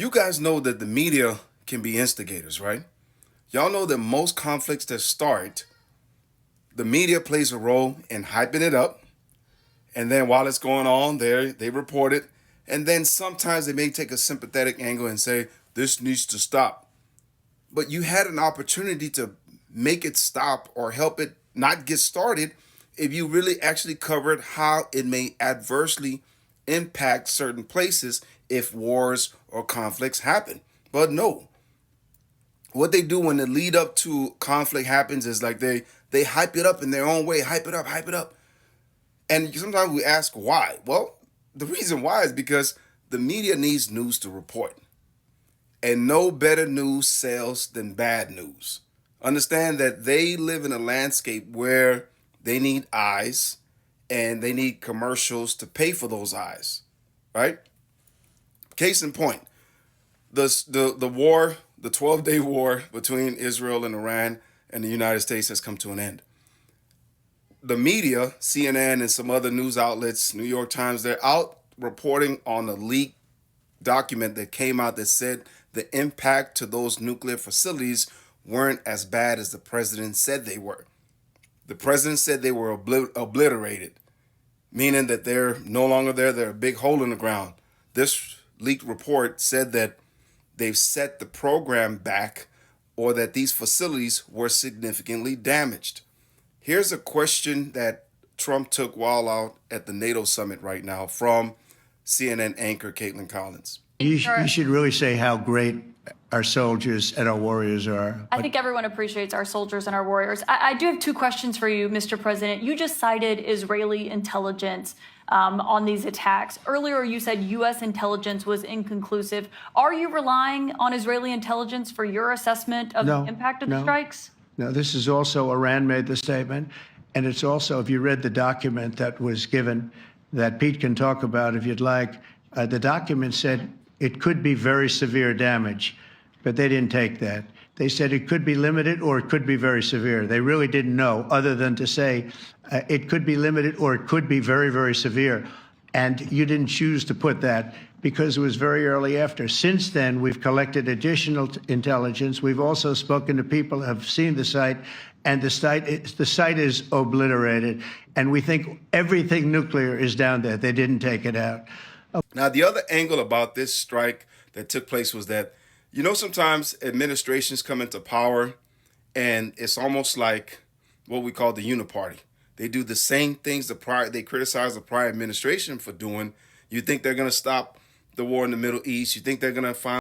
You guys know that the media can be instigators, right? Y'all know that most conflicts that start, the media plays a role in hyping it up. And then while it's going on, they report it. And then sometimes they may take a sympathetic angle and say, this needs to stop. But you had an opportunity to make it stop or help it not get started if you really actually covered how it may adversely impact certain places if wars or conflicts happen. But no, what they do when the lead up to conflict happens is like they hype it up in their own way, hype it up. And sometimes we ask why. Well, the reason why is because the media needs news to report. And no better news sells than bad news. Understand that they live in a landscape where they need eyes and they need commercials to pay for those eyes, right? Case in point, the war, the 12-day war between Israel and Iran and the United States has come to an end. The media, CNN and some other news outlets, New York Times, they're out reporting on a leaked document that came out that said the impact to those nuclear facilities weren't as bad as the president said they were. The president said they were obliterated, meaning that they're no longer there. They're a big hole in the ground. This leaked report said that they've set the program back or that these facilities were significantly damaged. Here's a question that Trump took while out at the NATO summit right now from CNN anchor Caitlin Collins. You should really say how great our soldiers and our warriors are. I think everyone appreciates our soldiers and our warriors. I do have two questions for you, Mr. President. You just cited Israeli intelligence on these attacks. Earlier, you said U.S. intelligence was inconclusive. Are you relying on Israeli intelligence for your assessment of the impact of the strikes? No, this is also Iran made the statement. And it's also, if you read the document that was given that Pete can talk about if you'd like, the document said it could be very severe damage, but they didn't take that. They said it could be limited or it could be very severe. They really didn't know other than to say it could be limited or it could be very, very severe. And you didn't choose to put that because it was very early after. Since then, we've collected additional intelligence. We've also spoken to people who have seen the site, and the site is obliterated. And we think everything nuclear is down there. They didn't take it out. Now, the other angle about this strike that took place was that, you know, sometimes administrations come into power and it's almost like what we call the uniparty. They do the same things they criticize the prior administration for doing. You think they're going to stop the war in the Middle East. You think they're going to find